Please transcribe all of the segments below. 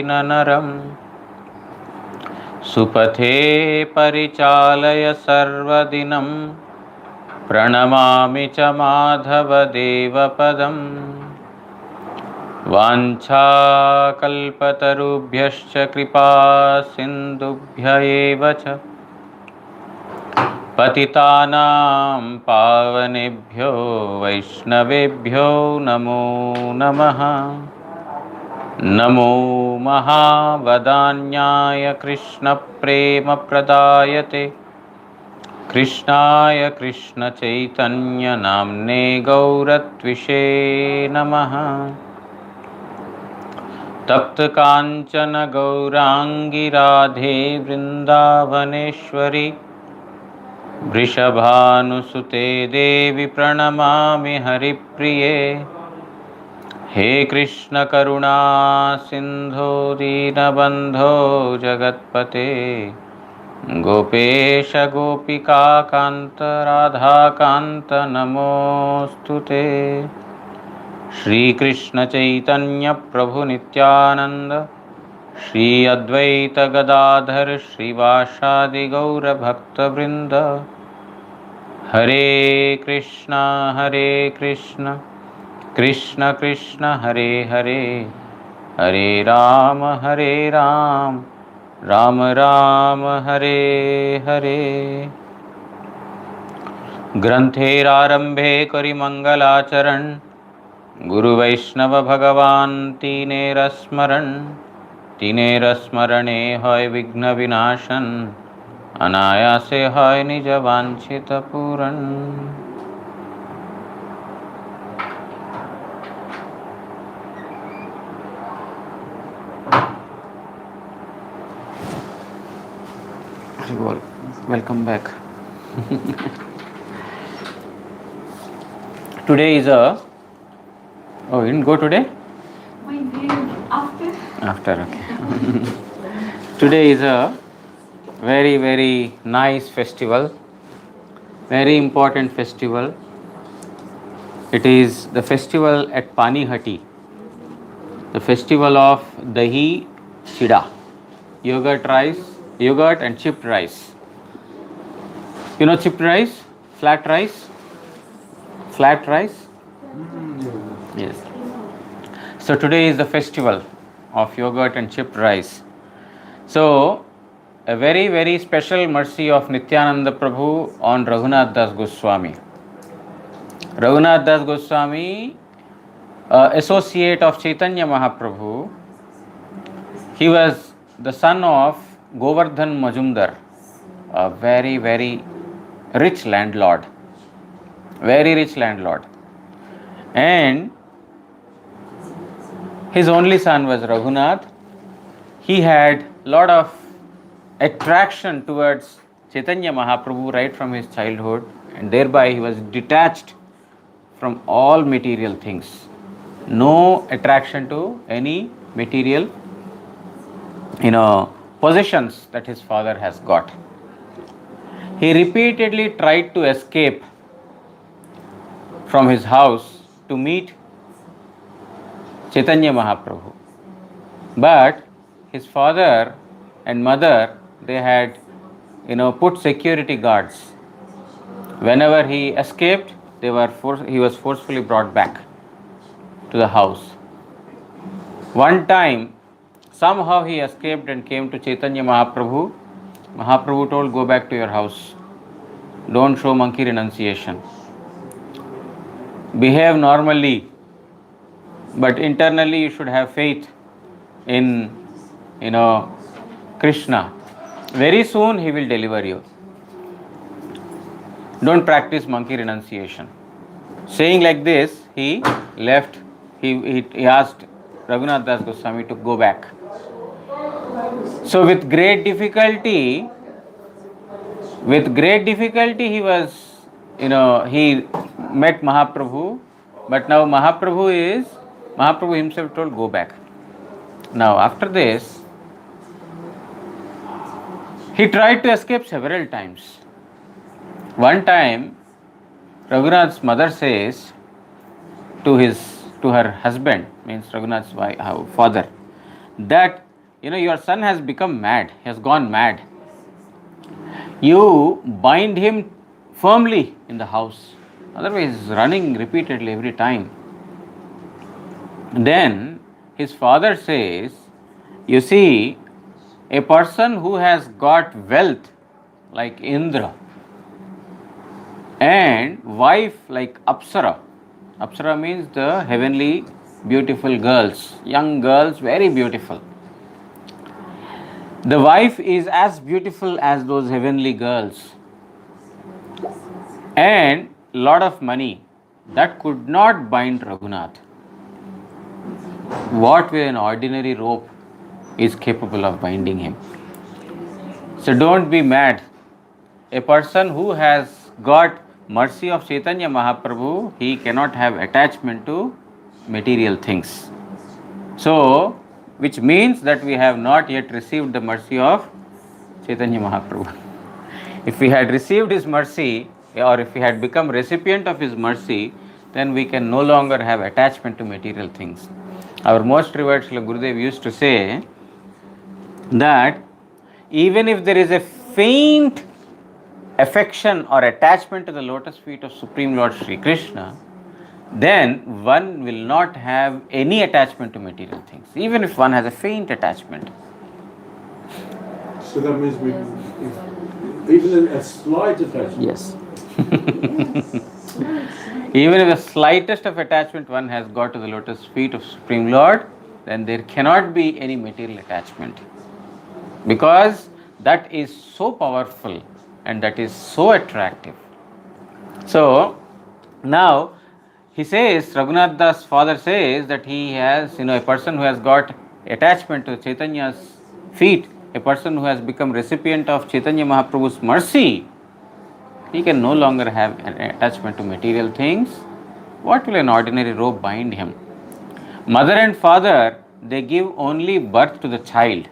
नरं सुपथे परिचालय सर्वदिनं प्रणमामि च माधवदेवपदम् वाञ्छाकल्पतरुभ्यश्च कृपा सिन्धुभ्य एव च पतितानां पावनेभ्यो वैष्णवेभ्यो नमो नमः। नमो महावदान्याय कृष्णप्रेमप्रदायते कृष्णाय कृष्णचैतन्यनाम्ने गौरत्विषे नमः। तप्तकाञ्चन गौराङ्गी राधे वृन्दावनेश्वरी वृषभानुसुते देवी प्रणमामि हरिप्रिये। हे कृष्ण करुणा सिंधो दीनबंधो जगत्पते गोपेश गोपिका कांत राधा कांत नमोस्तुते। श्री कृष्ण चैतन्य प्रभु नित्यानंद श्री अद्वैत गदाधर श्रीवासादि गौर भक्तवृंद। हरे कृष्ण कृष्ण कृष्ण हरे हरे हरे राम राम राम हरे हरे। ग्रंथेरारंभे करि मंगलाचरण गुरु वैष्णव भगवान तीनेरस्मरणे होय विघ्न विनाशन अनायासे होय निज वांछित पूरण। Welcome back. Today is a... Oh, you didn't go today? My name after. After, okay. Today is a very, very nice festival, very important festival. It is the festival at Panihati, the festival of Dahi Chida, yogurt and chipped rice. You know chipped rice? Flat rice? Flat rice? Yes. So today is the festival of yogurt and chipped rice. So a very, very special mercy of Nityananda Prabhu on Raghunath Das Goswami. Raghunath Das Goswami, associate of Chaitanya Mahaprabhu, he was the son of Govardhan Majumdar, a very, very rich landlord. Very rich landlord. And his only son was Raghunath. He had lot of attraction towards Chaitanya Mahaprabhu right from his childhood, and thereby he was detached from all material things. No attraction to any material, possessions that his father has got. He repeatedly tried to escape from his house to meet Chaitanya Mahaprabhu. But his father and mother, they had, put security guards. Whenever he escaped, he was forcefully brought back to the house. One time, somehow he escaped and came to Chaitanya Mahaprabhu. Mahaprabhu told, go back to your house. Don't show monkey renunciation. Behave normally, but internally you should have faith in, Krishna. Very soon he will deliver you. Don't practice monkey renunciation. Saying like this, he left. He asked Raghunath Das Goswami to go back. So with great difficulty, he was, he met Mahaprabhu, but now Mahaprabhu himself told, go back. Now after this, he tried to escape several times. One time, Raghunath's mother says to her husband, means Raghunath's father, that your son has become mad, he has gone mad. You bind him firmly in the house, otherwise he's running repeatedly every time. Then his father says, you see, a person who has got wealth like Indra and wife like Apsara. Apsara means the heavenly beautiful girls, young girls, very beautiful. The wife is as beautiful as those heavenly girls and lot of money. That could not bind Raghunath. What way an ordinary rope is capable of binding him? So don't be mad. A person who has got mercy of Chaitanya Mahaprabhu, he cannot have attachment to material things. So, which means that we have not yet received the mercy of Chaitanya Mahaprabhu. If we had received his mercy, or if we had become recipient of his mercy, then we can no longer have attachment to material things. Our most revered Srila Gurudev used to say that even if there is a faint affection or attachment to the lotus feet of Supreme Lord Sri Krishna, then one will not have any attachment to material things, even if one has a faint attachment. So that means even a slight attachment. Yes. Even if the slightest of attachment one has got to the lotus feet of Supreme Lord, then there cannot be any material attachment, because that is so powerful and that is so attractive. So now he says, Raghunath Das' father says that he has, a person who has got attachment to Chaitanya's feet, a person who has become recipient of Chaitanya Mahaprabhu's mercy, he can no longer have an attachment to material things. What will an ordinary rope bind him? Mother and father, they give only birth to the child,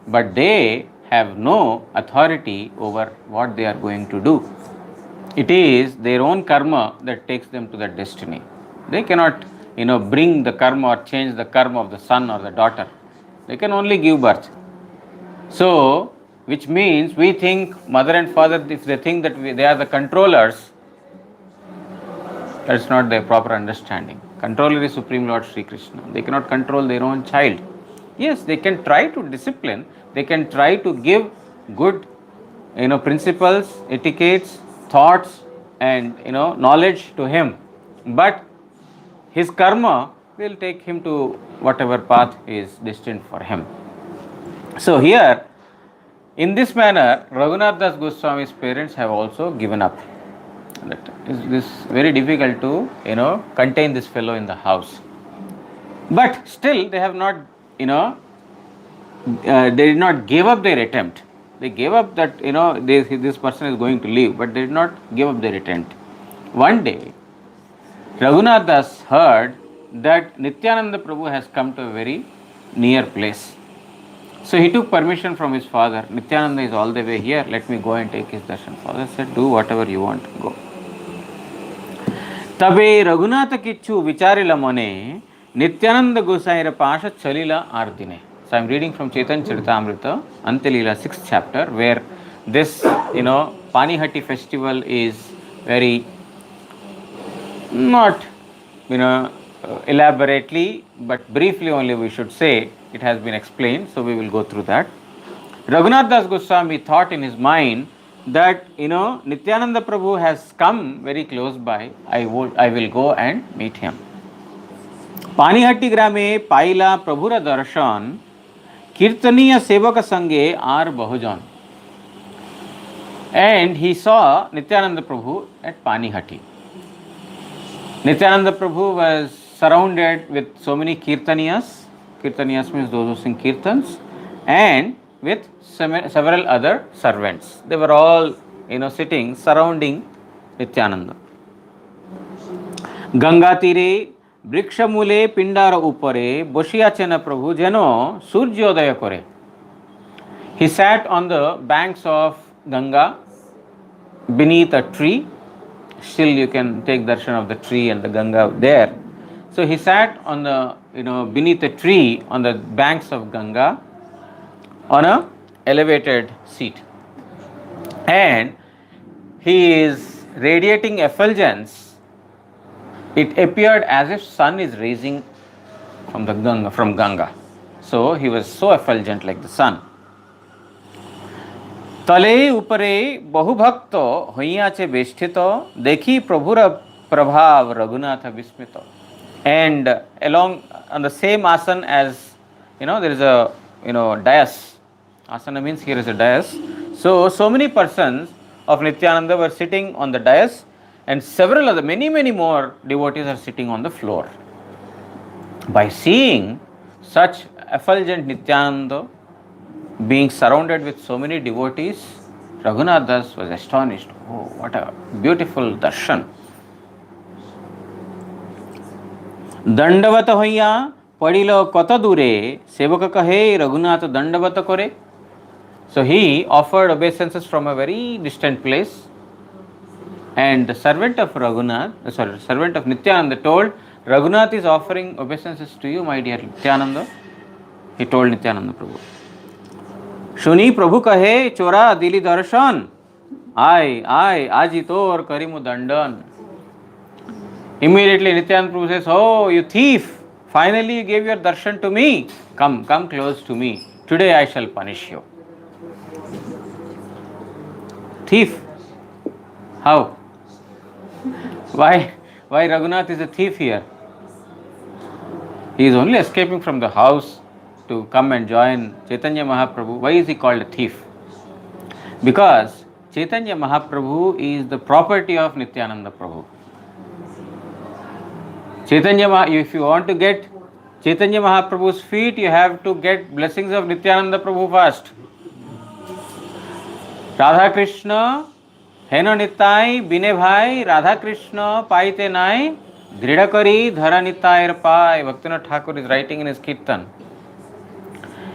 but they have no authority over what they are going to do. It is their own karma that takes them to that destiny. They cannot, bring the karma or change the karma of the son or the daughter. They can only give birth. So, which means we think mother and father, if they think that they are the controllers, that's not their proper understanding. Controller is Supreme Lord Sri Krishna. They cannot control their own child. Yes, they can try to discipline, they can try to give good, principles, etiquettes, thoughts and, knowledge to him. But his karma will take him to whatever path is destined for him. So here, in this manner, Raghunath Das Goswami's parents have also given up. That is very difficult to, contain this fellow in the house. But still, they have not, they did not give up their attempt. They gave up that, this person is going to leave, but they did not give up their attempt. One day, Raghunath Das heard that Nityananda Prabhu has come to a very near place. So he took permission from his father. Nityananda is all the way here, let me go and take his darshan. Father said, do whatever you want, go. Tabe Raghunatha Kichu Vicharila Mone, Nityananda Gosaira Pasha Chalila Ardine. So I am reading from Chaitanya Charitamrita, Antilila 6th chapter, where this, Panihati festival is very, not, elaborately, but briefly only we should say, it has been explained, so we will go through that. Raghunath Das Goswami thought in his mind that, Nityananda Prabhu has come very close by, I will go and meet him. Panihati grame paila Prabhura darshan, Kirtaniya Sevaka Sange ar Bahujan. And he saw Nityananda Prabhu at Panihati. Nityananda Prabhu was surrounded with so many Kirtaniyas. Kirtaniyas means those who sing Kirtans. And with several other servants. They were all, sitting, surrounding Nityananda. Ganga tire, Vriksha mule, Pindara upare, Boshiyachena Prabhu jeno, Surjyodaya kore. He sat on the banks of Ganga beneath a tree. Still you can take darshan of the tree and the Ganga there. So he sat on the, beneath a tree on the banks of Ganga on a elevated seat, and he is radiating effulgence. It appeared as if sun is rising from Ganga. So he was so effulgent like the sun. तले उपरे बहुभक्त होइयाचे बेष्टित देखी प्रभुर प्रभाव रघुनाथ विस्मित. And along on the same asana, as there is a dais. Asana means here is a dais. So many persons of Nityananda were sitting on the dais, and several other many more devotees are sitting on the floor. By seeing such effulgent Nityananda being surrounded with so many devotees, Raghunath Das was astonished. Oh, what a beautiful darshan. दंडवत होइया पड़िल कत दूरे सेवक कहे रघुनाथ दंडवत करे. So he offered obeisances from a very distant place, and the servant of Nityananda told, Raghunath is offering obeisances to you, my dear Nityananda. He told Nityananda Prabhu. सुनी प्रभु कहे चोरा दिली दर्शन आय आजी तोर करीमु दंडन. Immediately Nityananda Prabhu says, oh, you thief, finally you gave your darshan to me. Come close to me. Today I shall punish you. Thief? How? Why Raghunath is a thief here? He is only escaping from the house to come and join Chaitanya Mahaprabhu. Why is he called a thief? Because Chaitanya Mahaprabhu is the property of Nityananda Prabhu. If you want to get Chaitanya Mahaprabhu's feet, you have to get blessings of Nityananda Prabhu first. Radha Krishna, Heno Nitai, Bine Bhai, Radha Krishna, Paite Nai, Dridakari, Dhara Nitayar Pai. Bhaktivinoda Thakur is writing in his Kirtan.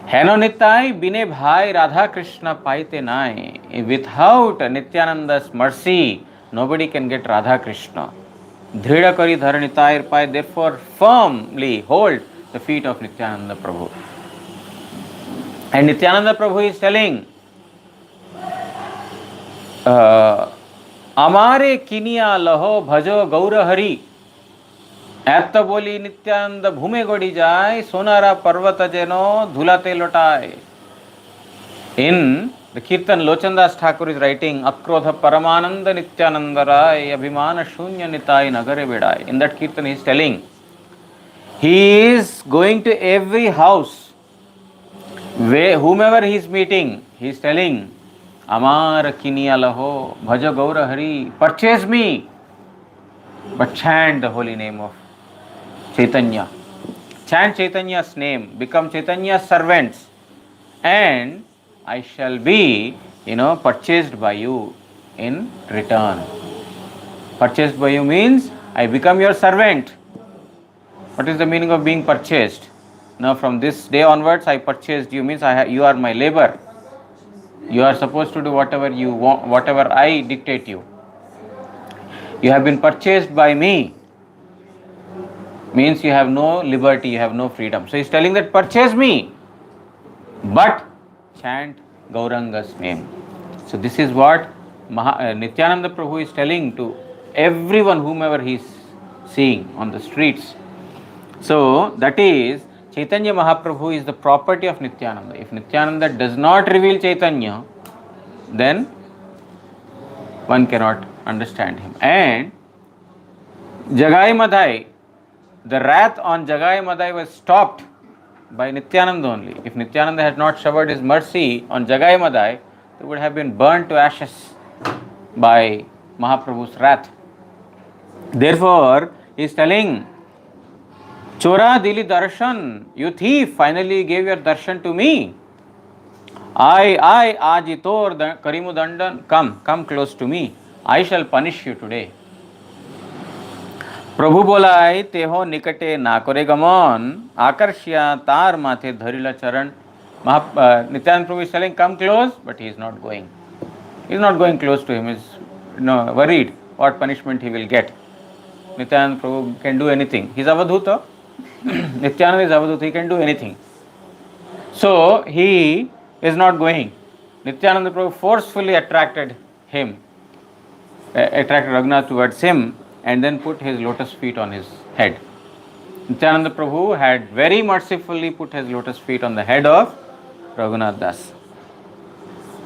Heno Nitai, Bine Bhai, Radha Krishna, Paite Nai. Without Nityananda's mercy, nobody can get Radha Krishna. Dridakari, Dhara Nitayar Pai. Therefore, firmly hold the feet of Nityananda Prabhu. And Nityananda Prabhu is telling, Amare Kiniya Laho Bhajo Gaura Hari. Atta boli Nityananda Bhume Godi Jai, Sonara Parvata Jeno Dhulate Lotai. In the Kirtan, Lochandas Thakur is writing, Akrodha Paramananda Nityananda Rai, Abhimana Shunya Nitai Nagare Vedai. In that Kirtan he is telling, he is going to every house, whomever he is meeting, he is telling, Amar Kiniya Laho, Bhaja Gaura Hari, purchase me, but chant the holy name of Chaitanya. Chant Chaitanya's name, become Chaitanya's servants, and I shall be, purchased by you in return. Purchased by you means I become your servant. What is the meaning of being purchased? Now from this day onwards, I purchased you means you are my labor. You are supposed to do whatever you want, whatever I dictate you. You have been purchased by me. Means you have no liberty, you have no freedom. So he is telling that purchase me, but chant Gauranga's name. So this is what Nityananda Prabhu is telling to everyone, whomever he is seeing on the streets. So that is, Chaitanya Mahaprabhu is the property of Nityananda. If Nityananda does not reveal Chaitanya, then one cannot understand him. And Jagai Madhai, the wrath on Jagai Madhai was stopped by Nityananda only. If Nityananda had not showered his mercy on Jagai Madhai, they would have been burnt to ashes by Mahaprabhu's wrath. Therefore, he is telling, Chora dili darshan, you thief, finally gave your darshan to me. I, ajitor karimu dandan, come close to me. I shall punish you today. Prabhu bolai teho nikate na kore gamon, akarshya tar mathe dharila charan. Nityananda Prabhu is telling, come close, but he is not going. He is not going close to him. He is worried what punishment he will get. Nityananda Prabhu can do anything. He is Avadhuta. Nityananda is Avadhuta, he can do anything. So he, is not going. Nityananda Prabhu forcefully attracted Raghunath towards him and then put his lotus feet on his head. Nityananda Prabhu had very mercifully put his lotus feet on the head of Raghunath Das.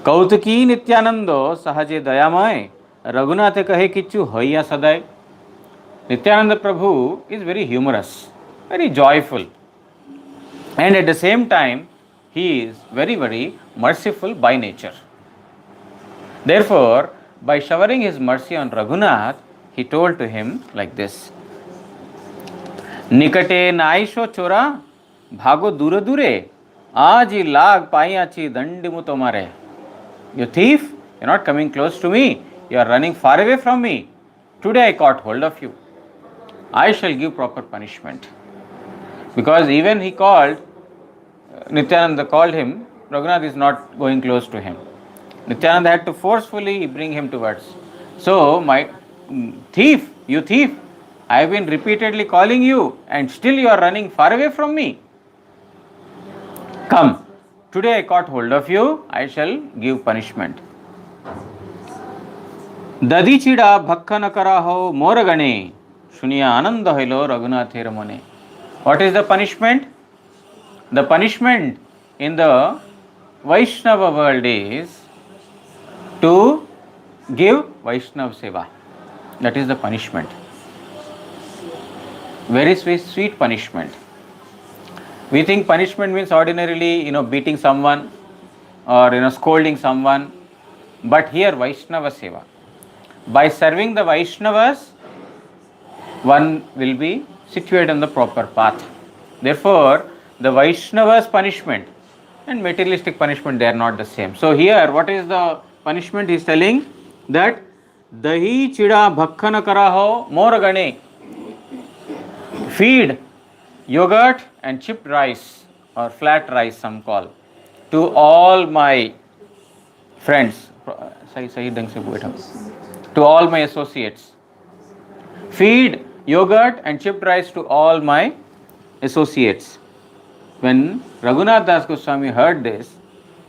Kautaki Nityanando Sahaje Dayamay Raghunathe kahe kichu hoya sadai. Nityananda Prabhu is very humorous, very joyful, and at the same time he is very, very merciful by nature. Therefore, by showering his mercy on Raghunath, he told to him like this: Nikate naisho chora bhago dure dure aji lag paiyachi dandimu tomare. You thief, you are not coming close to me, you are running far away from me. Today I caught hold of you. I shall give proper punishment. Because even he called, Nityananda called him, Raghunath is not going close to him. Nityananda had to forcefully bring him towards. So, my thief, you thief, I have been repeatedly calling you and still you are running far away from me. Come, today I caught hold of you, I shall give punishment. Dadi chida bhakkana karaho moragane shuniya ananda hoilo Raghunather mone. What is the punishment? The punishment in the Vaishnava world is to give Vaishnava seva. That is the punishment. Very sweet punishment. We think punishment means ordinarily, beating someone or, scolding someone. But here Vaishnava seva. By serving the Vaishnavas, one will be situated on the proper path. Therefore, the Vaishnavas punishment and materialistic punishment, they are not the same. So here, what is the punishment? He is telling that dahi chida bhakkana karaho moragane. Feed yogurt and chipped rice or flat rice, some call, to all my friends. To all my associates. Feed yogurt and chipped rice to all my associates. When Raghunath Das Goswami heard this,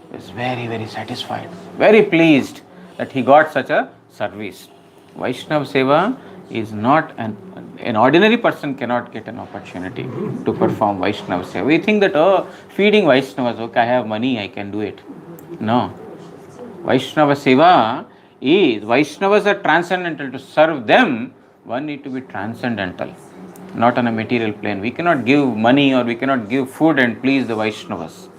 he was very, very satisfied, very pleased that he got such a service. Vaishnava Seva is not an ordinary person cannot get an opportunity to perform Vaishnava Seva. We think that, feeding Vaishnavas, okay, I have money, I can do it. No. Vaishnava Seva is, Vaishnavas are transcendental. To serve them, one need to be transcendental, not on a material plane. We cannot give money or we cannot give food and please the Vaishnavas.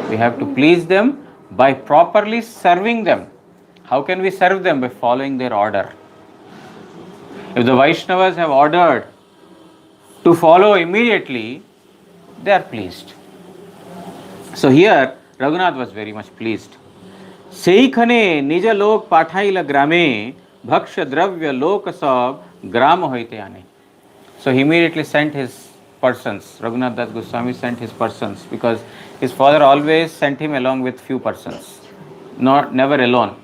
We have to please them by properly serving them. How can we serve them? By following their order. If the Vaishnavas have ordered to follow immediately, they are pleased. So here, Raghunath was very much pleased. Seikhane nija lok pathaila grame bhaksha dravya lok sab gram hoite ane. So he immediately sent his persons. Raghunath Das Goswami sent his persons because his father always sent him along with few persons, never alone.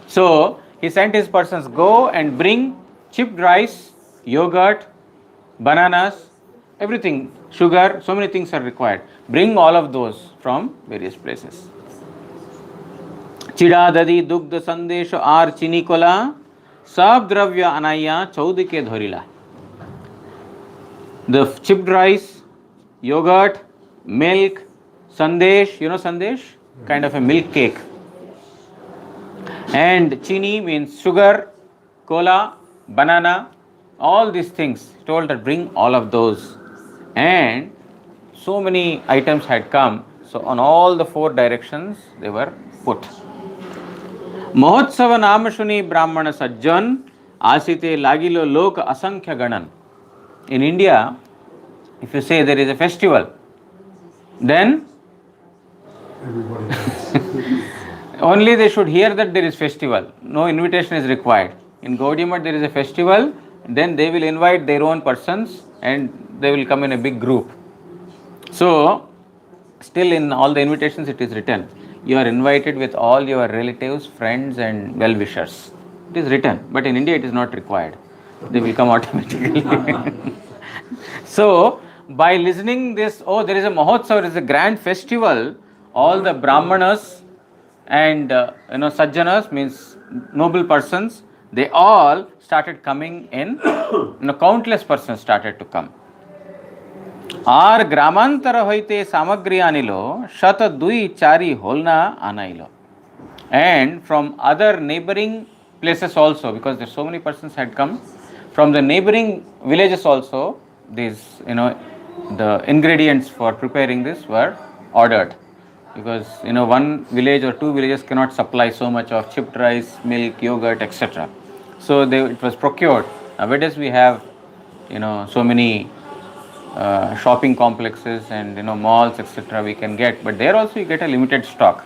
So he sent his persons, go and bring chipped rice, yogurt, bananas, everything, sugar, so many things are required. Bring all of those from various places. चिड़ा दधी दुग्ध संदेश are चीनी Cola सब द्रव्य अनाया चौद के धोरिला. The chipped rice, yogurt, milk, sandesh, sandesh, kind of a milk cake, and chini means sugar, cola, banana, all these things. Told that bring all of those, and so many items had come. So on all the four directions they were put. महोत्सव नाम सुनी ब्राह्मण सज्जन आसिते लागिलो लोक असंख्य गणन. In India, if you say there is a festival, then only they should hear that there is festival. No invitation is required. In Gaudiya Math there is a festival, then they will invite their own persons and they will come in a big group. So, still in all the invitations it is written, you are invited with all your relatives, friends and well-wishers. It is written, but in India it is not required. They will come automatically. So, by listening this, there is a Mahotsav, there is a grand festival, all the Brahmanas and Sajjanas means noble persons, they all started coming in, countless persons started to come. আর গ্রামান্তর হইতে সামগ্রী আনিল শত দুই চারি হোলনা আনাইল. And from other neighboring places also, because there so many persons had come from the neighboring villages also, these the ingredients for preparing this were ordered, because one village or two villages cannot supply so much of chipped rice, milk, yogurt, etc. So it was procured. Nowadays we have so many shopping complexes and malls, etc. we can get, but there also you get a limited stock.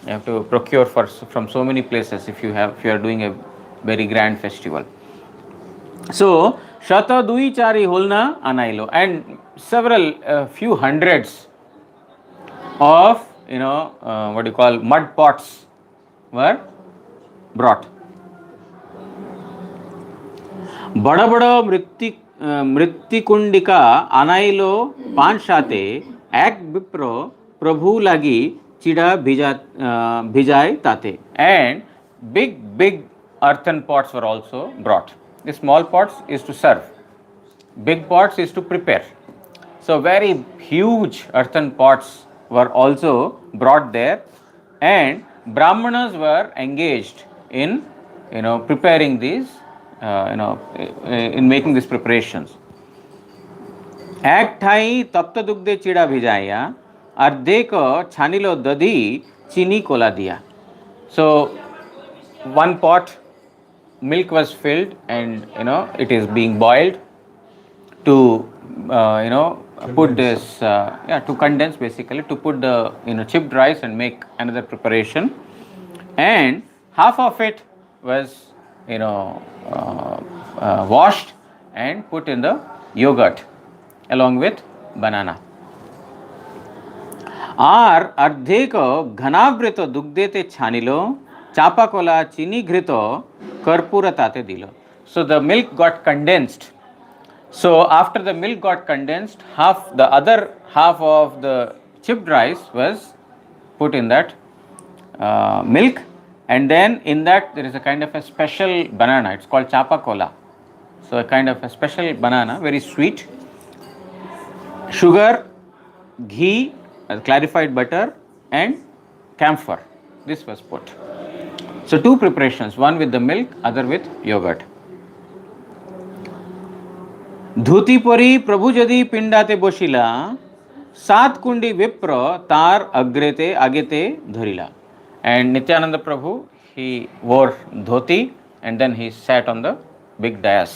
You have to procure from so many places if you are doing a very grand festival. So shata dui chari holna anailo, and several few hundreds of what you call mud pots were brought. बड़ा बड़ा মৃত্তিকুণ্ডিকা আনাইলো পাঁচ সাথে এক বিপ্র প্রভু লাগি চিড়া ভিজায় তাতে. And big earthen pots were also brought. The small pots is to serve, big pots is to prepare. So very huge earthen pots were also brought there, and Brahmanas were engaged in preparing these, in making these preparations. এক ঠাই তপ্ত দুগ্ধে চিড়া ভিজাইয়া অর্ধেক ছানিল দধি চিনি কোলা দিয়া. So one pot milk was filled, and it is being boiled to put this to condense, basically to put the chipped rice and make another preparation, and half of it was washed and put in the yogurt along with banana. আর অর্ধেক ঘনাবৃত দুগ্ধেতে ছানিল চাপা কলা চিনি ঘৃত কর্পূর তাতে দিল. So the milk got condensed. So after the milk got condensed, the other half of the chipped rice was put in that milk, and then in that there is a kind of a special banana, it's called chapa cola. So a kind of a special banana, very sweet, sugar, ghee, clarified butter, and camphor. This was put. So two preparations, one with the milk, other with yogurt. Dhoti পরি প্রভু যদি পিণ্ডাতে বসিলা সাত কুণ্ডি বিপ্র তার আগেতে ধরিলা. And Nityananda Prabhu, he wore dhoti, and then he sat on the big dais,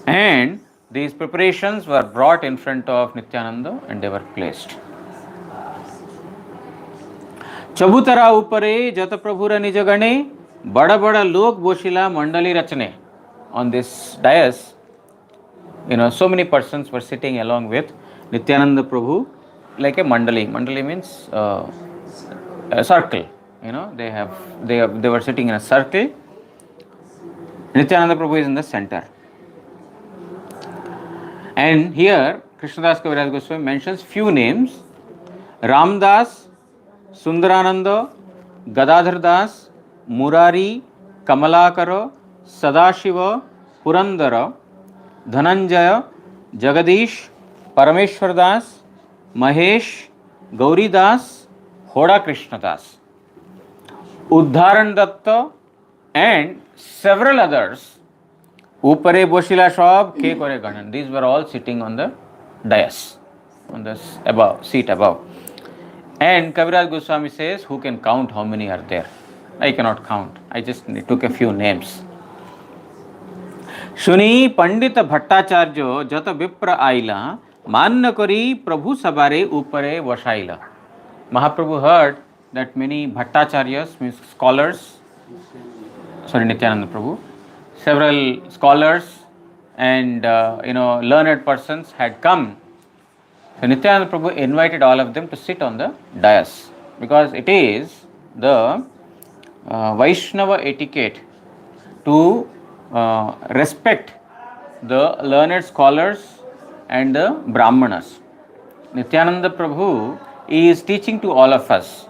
and these preparations were brought in front of Nityananda and they were placed. चबूतरा उपरे जत प्रभुर निज गणे बड़ा बड़ा लोक बोशिला मंडली रचने. On this dais, so many persons were sitting along with Nityananda Prabhu like a mandali. Mandali means a circle. They were sitting in a circle. Nityananda Prabhu is in the center. And here Krishnadas Kaviraj Goswami mentions few names: Ramdas, Sundarananda, Gadadhar Das, Murari, Kamalakara, Sadashiva, Purandara, Dhananjaya, Jagadish, Parameshwar Das, Mahesh, Gauri Das, Hoda Krishna Das, Uddharan Datta, and several others. Upare Boshila Shab, Ke Kore Ganan. These were all sitting on the dais, on the seat above. And Kaviraj Goswami says, who can count how many are there? I cannot count. I just took a few names. শুনি পণ্ডিত ভট্টাচার্য যত বিপ্র আইলা মান্য করি প্রভু সবারে উপরে বসাইলা. Mahaprabhu heard that many Bhattacharyas, means scholars, Nityananda Prabhu, several scholars and learned persons had come. So Nityananda Prabhu invited all of them to sit on the dais, because it is the Vaishnava etiquette to respect the learned scholars and the Brahmanas. Nityananda Prabhu is teaching to all of us.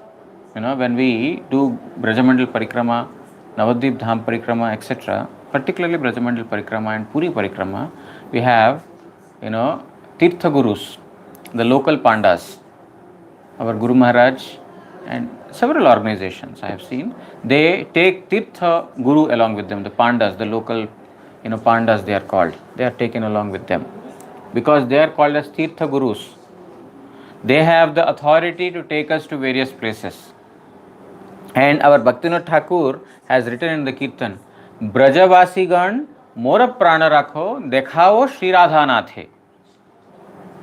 When we do Brajamandal Parikrama, Navadvip Dham Parikrama, etc., particularly Brajamandal Parikrama and Puri Parikrama, we have, Tirtha Gurus, the local Pandas, our Guru Maharaj, and several organizations I have seen. They take Tirtha Guru along with them, the Pandas, the local, Pandas they are called. They are taken along with them because they are called as Tirtha Gurus. They have the authority to take us to various places. And our Bhaktivinoda Thakur has written in the Kirtan, Brajavasigan Mora Prana Rakho Dekhao Shri Radha Nathe.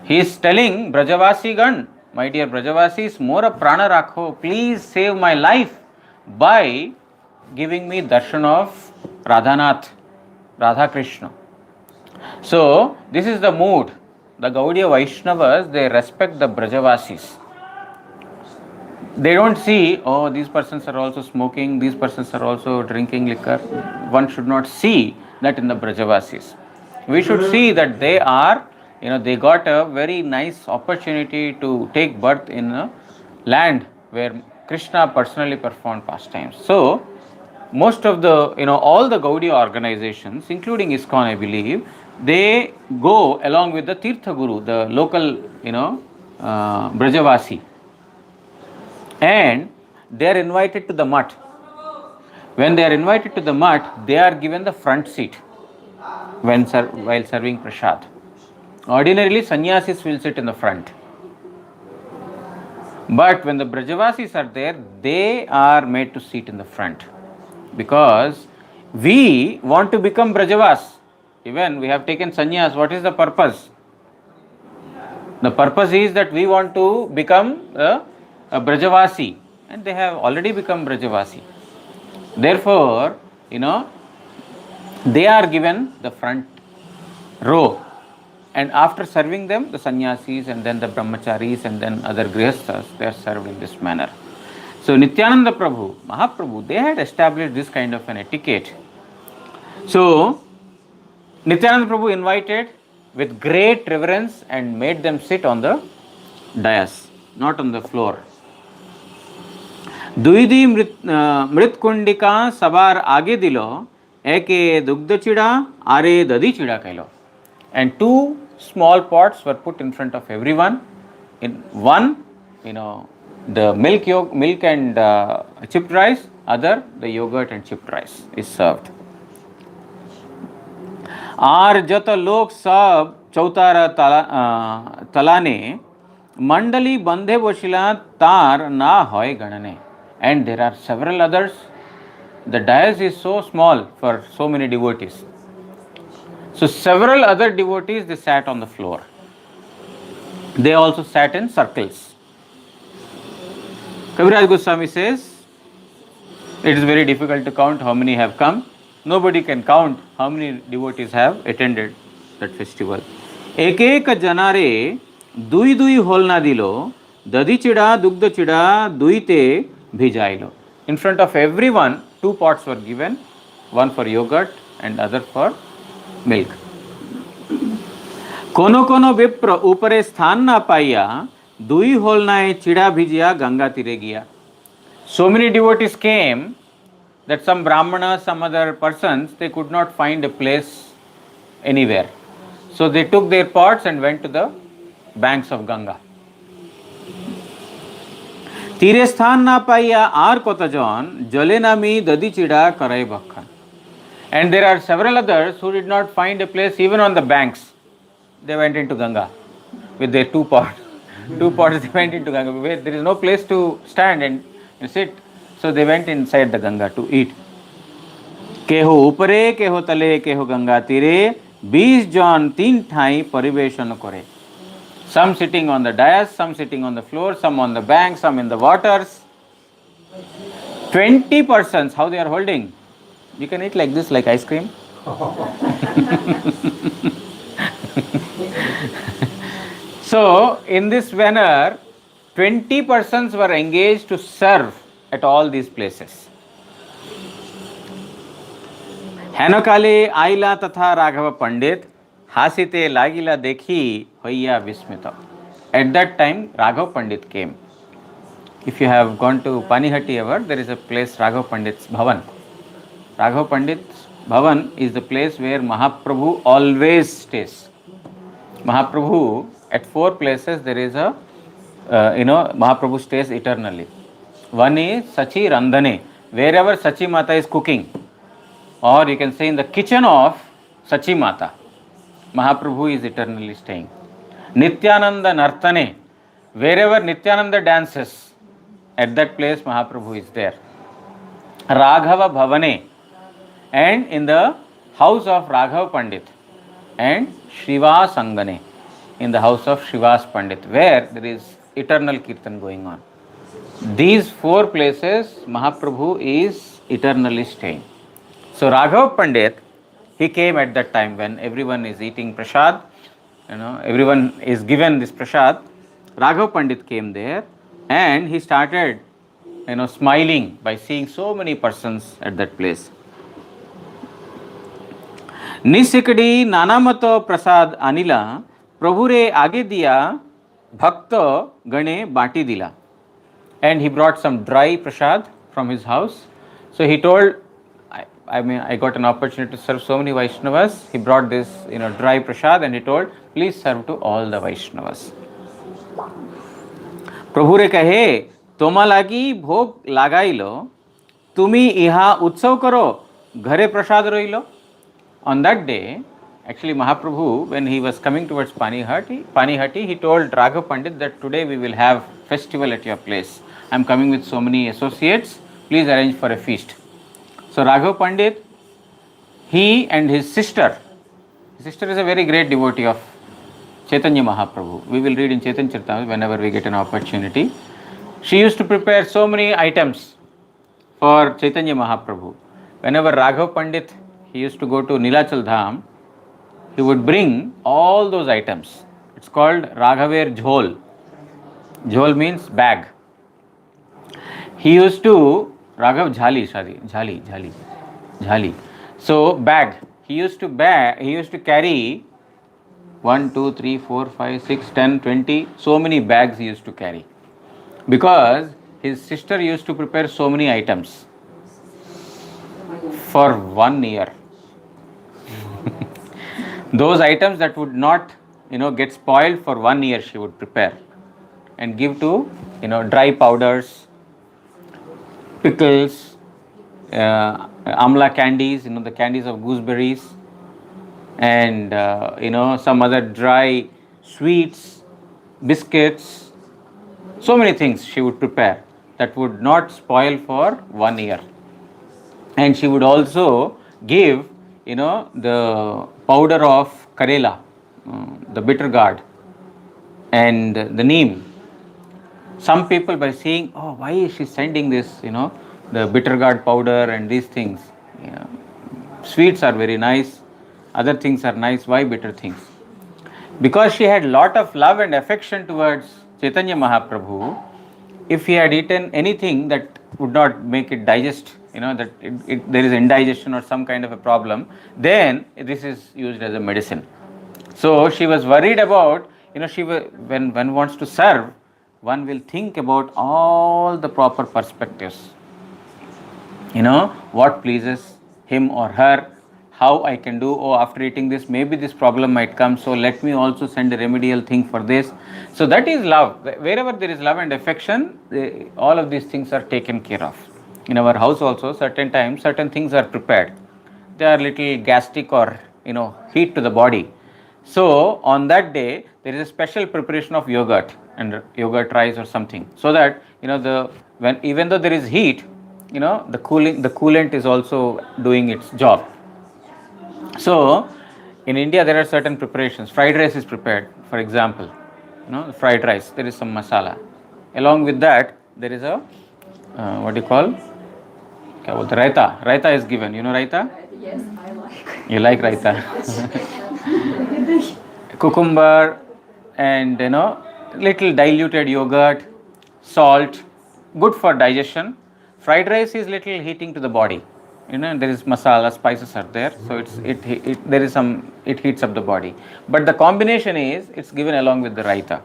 He is telling Brajavasigan, my dear Brajavasis, Mora Prana Rakho, please save my life by giving me darshan of Radhanath, Radha Krishna. So, this is the mood. The Gaudiya Vaishnavas, they respect the Brajavasis. They don't see, oh, these persons are also smoking, these persons are also drinking liquor. One should not see that in the Brajavasis. We should see that they are, they got a very nice opportunity to take birth in a land where Krishna personally performed pastimes. So, most of the, all the Gaudiya organizations, including ISKCON, I believe, they go along with the Tirtha Guru, the local, Brajavasi. And they are invited to the mutt. When they are invited to the mutt, they are given the front seat while serving prasad. Ordinarily, sannyasis will sit in the front. But when the Brajavasis are there, they are made to sit in the front. Because we want to become Brajavas. Even we have taken sannyas, what is the purpose? The purpose is that we want to become a Brajavasi, and they have already become Brajavasi. Therefore, they are given the front row, and after serving them, the sannyasis and then the brahmacharis and then other grihasthas, they are served in this manner. So Nityananda Prabhu, Mahaprabhu, they had established this kind of an etiquette. So Nityananda Prabhu invited with great reverence and made them sit on the dais, not on the floor. दुईदी मृत कुंडिका सबार आगे दिलो एके दुग्ध चिड़ा आरे दधी चिड़ा कहलो. And two small pots were put in front of everyone. In one, the milk and chipped rice, other the yogurt and chipped rice is served. आर जत लोक सब चौतारा तलाने मंडली बंधे बसिला तार ना होय गणने. And there are several others. The dais is so small for so many devotees. So several other devotees, they sat on the floor. They also sat in circles. Kaviraj Goswami says, it is very difficult to count how many have come. Nobody can count how many devotees have attended that festival. एक एक जनारे दुई दुई होलना दिलो दधी चिड़ा दुग्ध चिड़ा दुईते भिजाइलो. In front of everyone, two pots were given, one for yogurt and other for milk. कोनो कोनो विप्र ऊपरे स्थान ना पाइया दुई होलनाए चिड़ा भिजिया गंगा तीरे गिया. So many devotees came that some brahmanas, some other persons, they could not find a place anywhere. So they took their pots and went to the banks of Ganga. तीरे स्थान ना पाइया आर कोतजन जले नामी दधी चिड़ा कराई बखन. And there are several others who did not find a place even on the banks. They went into Ganga with their two pots. Two pots they went into Ganga. There is no place to stand and sit. So they went inside the Ganga to eat. केहो ऊपरे केहो तले केहो गंगा तीरे 20 जन तीन ठाई परिवेशन करे. Some sitting on the dais, some sitting on the floor, some on the bank, some in the waters. 20 persons, how they are holding? You can eat like this, like ice cream. So, in this manner, 20 persons were engaged to serve at all these places. हेनकाले आइला तथा राघव पंडित हासिते लागिला देखी होइया विस्मित. At that time, Raghav Pandit came. If you have gone to Panihati ever, there is a place Raghav Pandit's Bhavan. Raghav Pandit's Bhavan is the place where Mahaprabhu always stays. Mahaprabhu, at 4 places there is a, Mahaprabhu stays eternally. One is Sachi Randhane, wherever Sachi Mata is cooking, or you can say in the kitchen of Sachi Mata, Mahaprabhu is eternally staying. Nityananda Nartane, wherever Nityananda dances, at that place Mahaprabhu is there. Raghava Bhavane, and in the house of Raghav Pandit, and Shiva Sangane, in the house of Shiva's Pandit, where there is eternal kirtan going on. These 4 places Mahaprabhu is eternally staying. So Raghav Pandit, he came at that time when everyone is eating prasad, everyone is given this prasad. Raghav Pandit came there and he started, smiling by seeing so many persons at that place. निसिकड़ी नानामत प्रसाद अनिला प्रभुरे आगे दिया भक्त गणे बाटी दिला. And he brought some dry prasad from his house. So he told, I got an opportunity to serve so many Vaishnavas. He brought this, dry prasad, and he told, please serve to all the Vaishnavas. प्रभुरे कहे तोमा लागी भोग लगाइलो तुमी इहा उत्सव करो घरे प्रसाद रोइलो. On that day, actually Mahaprabhu, when he was coming towards Panihati, he told Raghav Pandit that today we will have festival at your place. I am coming with so many associates, please arrange for a feast. So Raghav Pandit, he and his sister is a very great devotee of Chaitanya Mahaprabhu. We will read in Chaitanya Charitamrita whenever we get an opportunity. She used to prepare so many items for Chaitanya Mahaprabhu. Whenever Raghav Pandit, he used to go to Nilachal Dham, he would bring all those items. It's called Raghaver Jhol. Jhol means bag. He used to, Raghav Jhali. So bag. He used to carry 1, 2, 3, 4, 5, 6, 10, 20, so many bags he used to carry. Because his sister used to prepare so many items for 1 year. Those items that would not, get spoiled for 1 year, she would prepare and give to, dry powders, pickles, amla candies, the candies of gooseberries, and, some other dry sweets, biscuits, so many things she would prepare that would not spoil for 1 year. And she would also give, the powder of Karela, the bitter gourd, and the neem. Some people, by seeing, why is she sending this, the bitter gourd powder and these things? Sweets are very nice, other things are nice, why bitter things? Because she had lot of love and affection towards Chaitanya Mahaprabhu. If he had eaten anything that would not make it digest, that there is indigestion or some kind of a problem, then this is used as a medicine. So she was worried about, when one wants to serve, one will think about all the proper perspectives. What pleases him or her, how I can do, after eating this, maybe this problem might come, so let me also send a remedial thing for this. So that is love. Wherever there is love and affection, all of these things are taken care of. In our house also, certain times, certain things are prepared. They are little gastric or, heat to the body. So on that day, there is a special preparation of yogurt and yogurt rice or something. So that, even though there is heat, the coolant is also doing its job. So in India, there are certain preparations. Fried rice is prepared, for example. Fried rice, there is some masala. Along with that, there is a, raita. Raita is given. You know raita? Yes, I like. You like raita? Cucumber and, little diluted yogurt, salt, good for digestion. Fried rice is little heating to the body. There is masala, spices are there, so it heats up the body. But the combination is, it's given along with the raita,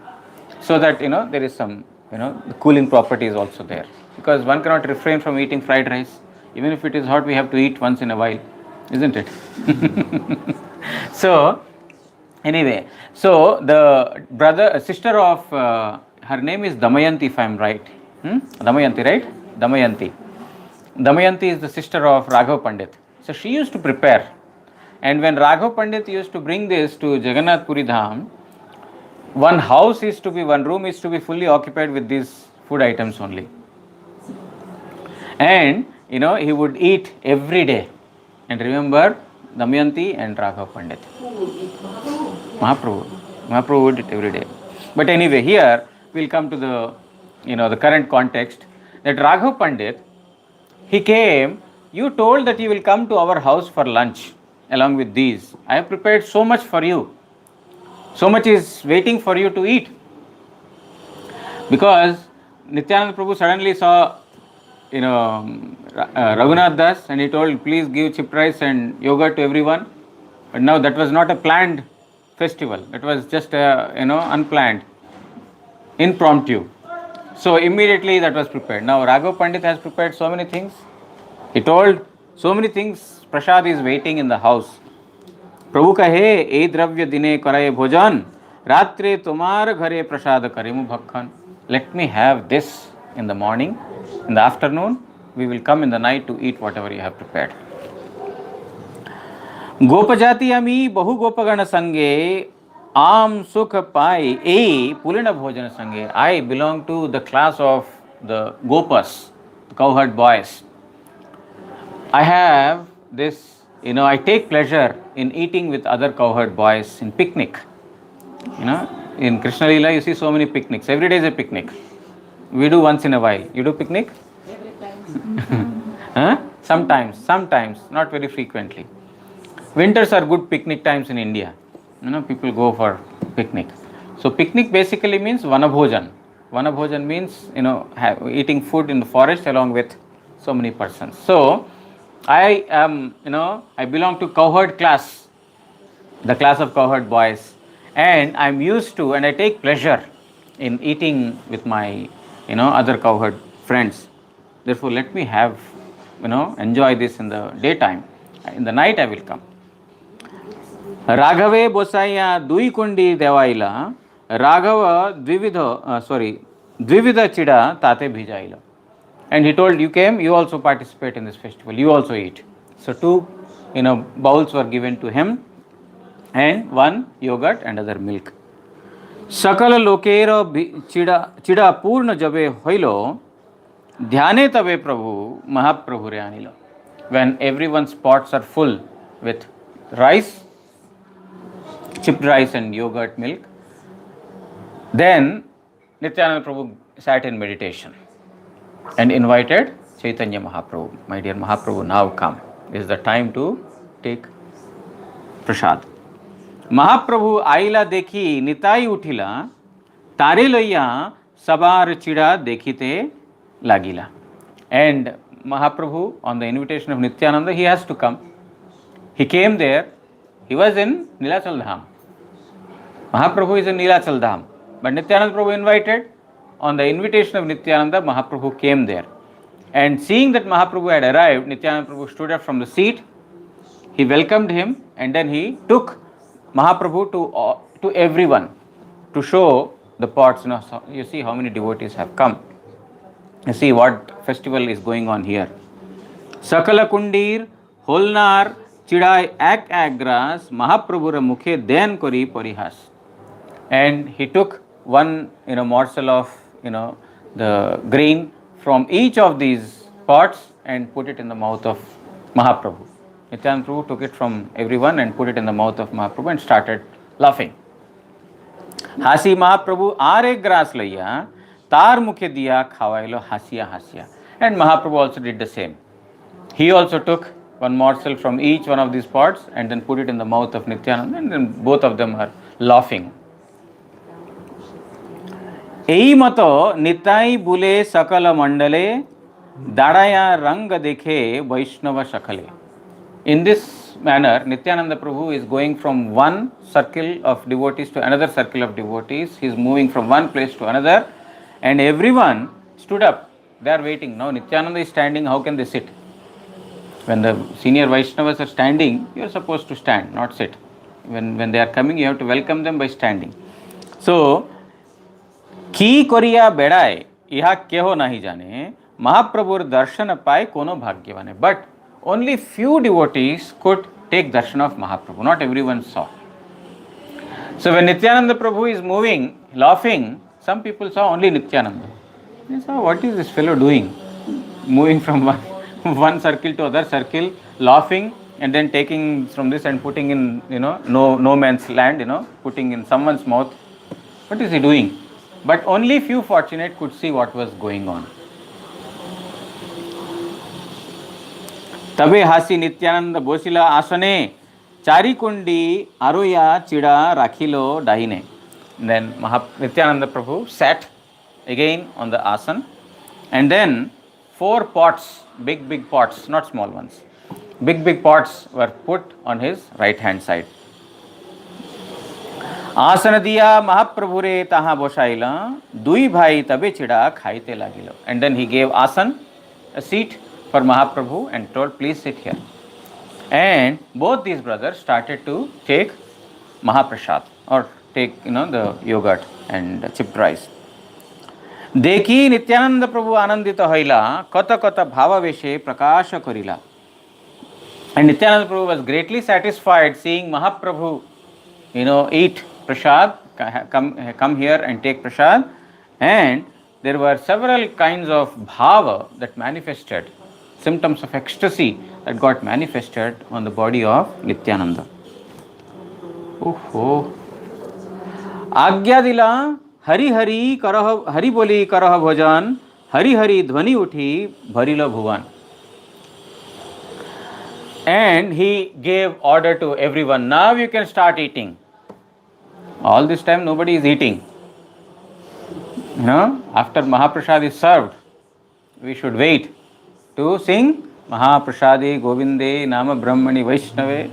so that, there is some, the cooling property is also there, because one cannot refrain from eating fried rice. Even if it is hot, we have to eat once in a while, isn't it? So anyway, so the sister of her name is Damayanti, if I am right. Damayanti, right? Damayanti is the sister of Raghav Pandit. So she used to prepare, and when Raghav Pandit used to bring this to Jagannath Puri Dham, one room is to be fully occupied with these food items only. And he would eat every day. And remember, Damayanti and Raghav Pandit. Mahaprabhu would eat every day. But anyway, here we'll come to the current context, that Raghav Pandit, he came, you told that you will come to our house for lunch along with these. I have prepared so much for you. So much is waiting for you to eat. Because Nityananda Prabhu suddenly saw, Raghunath Das, and he told, please give chip rice and yogurt to everyone. But now that was not a planned festival. It was just unplanned, impromptu. So immediately that was prepared. Now Raghav Pandit has prepared so many things. He told, so many things, prasad is waiting in the house. प्रभु कहे ए द्रव्य दिने करे भोजन रात्रे तुम्हार घरे प्रसाद करेमु भक्खन. Let me have this in the morning, in the afternoon we will come in the night to eat whatever you have prepared. गोपजाति अमी बहु गोपगण संगे आम सुख पाई ए पुलिन भोजन संगे. I belong to the class of the gopas, the cowherd boys. I have this, I take pleasure in eating with other cowherd boys in picnic. In Krishna Leela you see so many picnics. Every day is a picnic. We do once in a while. You do picnic? Huh? Sometimes, not very frequently. Winters are good picnic times in India. People go for picnic. So picnic basically means vanabhojan. Vanabhojan means, eating food in the forest along with so many persons. So I am, I belong to cowherd class, the class of cowherd boys, and I'm used to, and I take pleasure in eating with my, other cowherd friends. Therefore, let me have, enjoy this in the daytime. In the night I will come. Raghave bosaiya dui kundi devaila, Raghava dvivida chida tate bhijaila. And he told, you came, you also participate in this festival, you also eat. So 2, bowls were given to him, and 1 yogurt and other milk. Sakala lokera chida purna jabe hoilo, dhyane tabe prabhu mahaprabhu re anila. When everyone's pots are full with rice, chipped rice and yogurt milk, then Nityananda Prabhu sat in meditation and invited Chaitanya Mahaprabhu. My dear Mahaprabhu, now come. This is the time to take prasad. Mahaprabhu aila dekhi nitai uthila, tare loya sabar chida dekhite lagila. And Mahaprabhu, on the invitation of Nityananda, he has to come. He came there. He was in Nilachal Dham. Mahaprabhu is in Nilachal Dham. But Nityananda Prabhu invited. On the invitation of Nityananda, Mahaprabhu came there. And seeing that Mahaprabhu had arrived, Nityananda Prabhu stood up from the seat. He welcomed him, and then he took Mahaprabhu to everyone to show the pots. So you see how many devotees have come. You see what festival is going on here. Sakala kundir holnar chidai ek grass Mahaprabhura mukhe den kori parihas. And he took one morsel of the grain from each of these pots and put it in the mouth of Mahaprabhu. Nityananda Prabhu took it from everyone and put it in the mouth of Mahaprabhu and started laughing. Hasi Mahaprabhu are grass laya tar mukhe diya khavailo hasya. And Mahaprabhu also did the same. He also took one morsel from each one of these pots and then put it in the mouth of Nityananda, and then both of them are laughing. এই মতো নিতাই বুলে সকল মণ্ডলে দাঁড়ায়া রঙ্গ দেখে বৈষ্ণব সকলে. In this manner, Nityananda Prabhu is going from one circle of devotees to another circle of devotees. He is moving from one place to another, And everyone stood up. They are waiting. Now Nityananda is standing, how can they sit? When the senior Vaishnavas are standing, you are supposed to stand, not sit. When they are coming, you have to welcome them by standing. So, की करिया बेड़ाए इहा केहो नहीं जाने महाप्रभुर दर्शन पाए कोनो भाग्यवाने. But only few devotees could take darshan of Mahaprabhu. Not everyone saw. So when Nityananda Prabhu is moving, laughing, some people saw only Nityananda. They saw, what is this fellow doing? Moving from one circle to other circle, laughing, and then taking from this and putting in, no man's land, putting in someone's mouth. What is he doing? But only few fortunate could see what was going on. तबे हासी नित्यानंद बोसिला आसने चारी कुंडी आरोया चिड़ा राखिलो दाहिने. Then Nityananda Prabhu sat again on the asan, and then 4 pots, big pots, not small ones, big pots were put on his right hand side. आसन दिया महाप्रभु रे ताहा बोसाइला दुई भाई तबे चिड़ा खाइते लागिलो. And then he gave asan, a seat for Mahaprabhu, and told, please sit here. And both these brothers started to take Mahaprasad, or take the yogurt and chipped rice. देखी नित्यानंद प्रभु आनंदित होइला कत कत भावावेशे प्रकाश करिला. And Nityananda Prabhu was greatly satisfied seeing Mahaprabhu, eat prasad, come here and take prasad. And there were several kinds of bhava that manifested, symptoms of ecstasy that got manifested on the body of Nityananda. आज्ञा दिला हरि हरि करह हरि बोली करह भोजन हरि हरि ध्वनि उठी भरिलो भुवन. And he gave order to everyone, now you can start eating. All this time nobody is eating. After Mahaprasad is served, we should wait to sing Mahaprasade Govinde Nama Brahmani Vaishnave,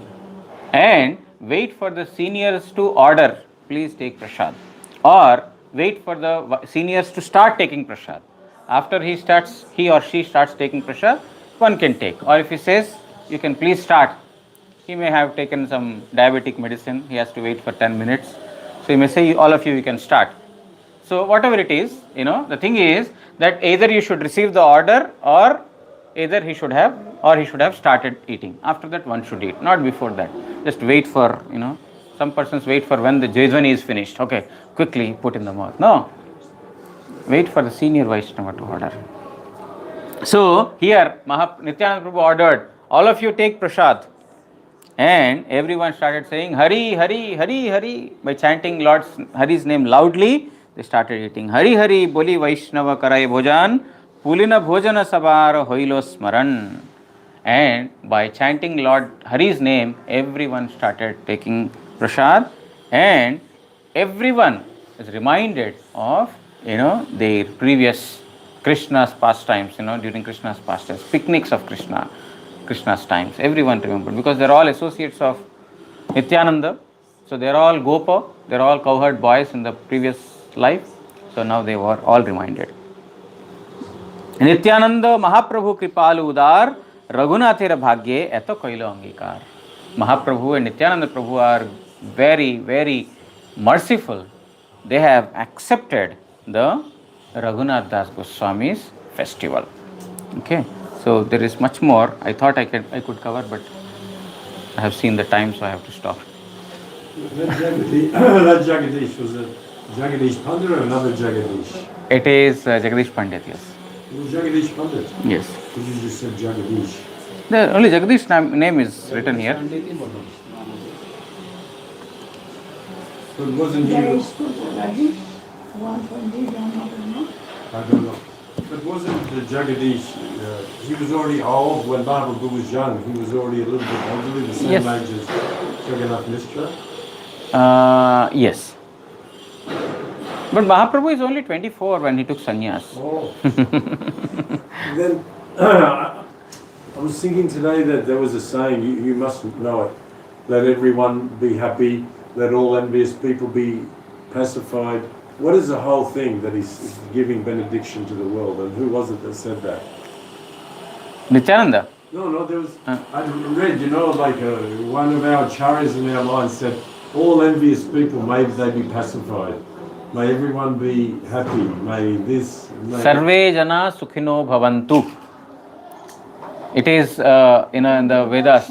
and wait for the seniors to order, please take prasad, or wait for the seniors to start taking prasad. After he or she starts taking prasad, one can take. Or if he says, you can please start, he may have taken some diabetic medicine, he has to wait for 10 minutes. So he may say, all of you can start. So whatever it is, the thing is that either you should receive the order, or either he should have started eating. After that one should eat, not before that. Just wait for, some persons wait for when the Jayadvani is finished. Okay, quickly put in the mouth. No. Wait for the senior Vaishnava to order. So here Nityananda Prabhu ordered, all of you take prasad. And everyone started saying, Hari, Hari, Hari, Hari. By chanting Lord Hari's name loudly, they started eating. Hari, Hari, Boli Vaishnava Karai Bhojan, Pulina Bhojana Sabar Hoilo Smaran. And by chanting Lord Hari's name, everyone started taking prasad, and everyone is reminded of, their previous Krishna's pastimes, during Krishna's pastimes, picnics of Krishna's times. Everyone remembered, because they are all associates of Nityananda. So they are all Gopa, they are all cowherd boys in the previous life. So now they were all reminded. Nityananda Mahaprabhu Kripalu Udar Raghunathera Bhagye Eto Kailo Angikar. Mahaprabhu and Nityananda Prabhu are very, very merciful. They have accepted the Raghunath Das Goswami's festival. Okay, so there is much more. I thought I could cover, but I have seen the time, so I have to stop. That Jagadish was a Jagadish Pandit or another Jagadish? It is Jagadish Pandit, yes. It was Jagadish Pandit? Yes. Because you just said Jagadish. The only Jagadish name is written here. But wasn't he... I don't know. But wasn't the Jagadish, he was already old when Mahaprabhu was young. He was already a little bit elderly, the same age as Jagannath Mishra? Yes. But Mahaprabhu is only 24 when he took sannyas. Oh. Then, I was thinking today that there was a saying, you must know it, let everyone be happy, let all envious people be pacified, what is the whole thing that he's giving benediction to the world? And who was it that said that? Nityananda. No, there was. I read, like one of our acharyas in our line said, all envious people, may they be pacified. May everyone be happy. May this. Sarve jana sukhino bhavantu. It is, in the Vedas.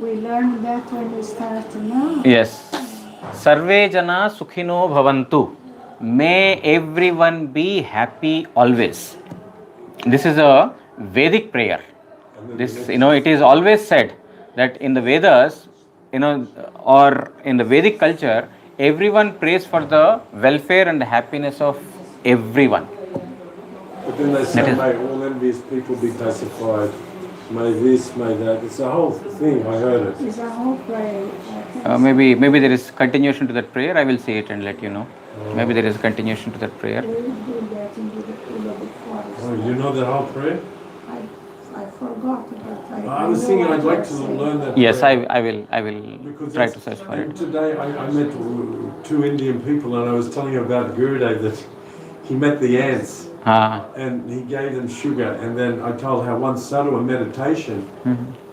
We learned that when we start now. Yes. Sarve jana sukhino bhavantu. May everyone be happy always. This is a Vedic prayer. This, it is always said that in the Vedas, or in the Vedic culture, everyone prays for the welfare and happiness of everyone. But then they say, may all envious people be pacified. May this, may that. It's a whole thing. I heard it. It's a whole prayer. Maybe there is continuation to that prayer. I will say it and let you know. Maybe there is a continuation to that prayer. We do that in the pool of the forest. Oh, you know that whole prayer? I forgot, but I was thinking I'd like to learn that. Yes, prayer. I will try to search for it. Today I met two Indian people and I was telling about Gurudev that he met the ants and he gave them sugar, and then I told how one sadhu in meditation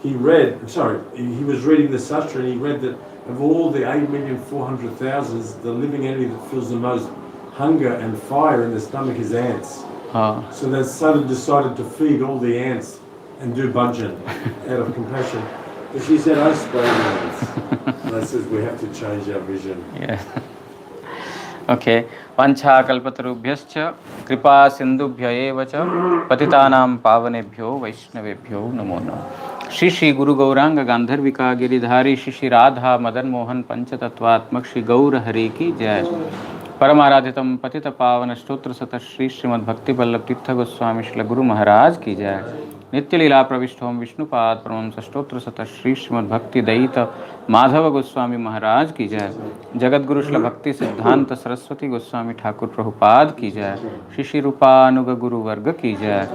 he was reading the sutra and he read that of all the 8,400,000, the living entity that feels the most hunger and fire in the stomach is ants. So that sadhu decided to feed all the ants and do bhajan out of compassion. But she said, I spray the ants. And I said, we have to change our vision. Yeah. Okay. Vancha kalpatarubhyascha kripa sindubhya eva cha patitanam pavanebhyo vaishnavebhyo namo namo. Shri Shri Guru Gauranga Gandharvika Giridhari Shri Shri Radha Madan Mohan Panchatattvatmak Shri Gaur Hari Ki Jai. परमाराधितम पतित पावन स्तोत्र सत श्री श्रीमद् भक्ति वल्लभ तीर्थ गोस्वामी श्री गुरु महाराज की जय। नित्य लीला प्रविष्ट ओम विष्णुपाद परमहंस स्तोत्र सत श्री श्रीमद् भक्ति दयित माधव गोस्वामी महाराज की जय। जगत गुरु श्री भक्ति सिद्धांत सरस्वती गोस्वामी ठाकुर प्रभुपाद की जय। श्री श्री रूपानुग गुरु वर्ग की जय।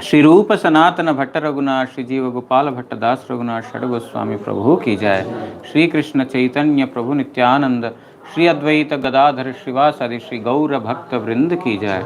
श्री रूप सनातन भट्ट रघुनाथ श्री जीव गोपाल भट्ट दास रघुनाथ षड गोस्वामी प्रभु की जय। श्री कृष्ण चैतन्य प्रभु नित्यानंद श्री अद्वैत गदाधर श्रीवासादि श्री गौर भक्त वृंद की जय।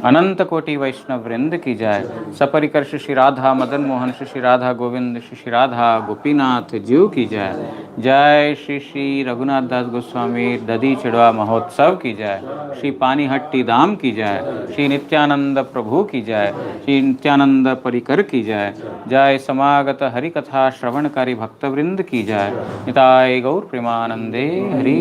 अनंत कोटि वैष्णव वृंद की जय। सपरिकर श्री राधा मदन मोहन श्री राधा गोविंद श्री राधा गोपीनाथ जीव की जय। जय श्री श्री रघुनाथ दास गोस्वामी दधी चिड़वा महोत्सव की जय। श्री पानीहट्टी धाम की जय। श्री नित्यानंद प्रभु की जय। श्री नित्यानंद परिकर की जय। जय समागत हरि कथा श्रवणकारी भक्तवृंद की जय। निताय गौर प्रेमानंदे हरि।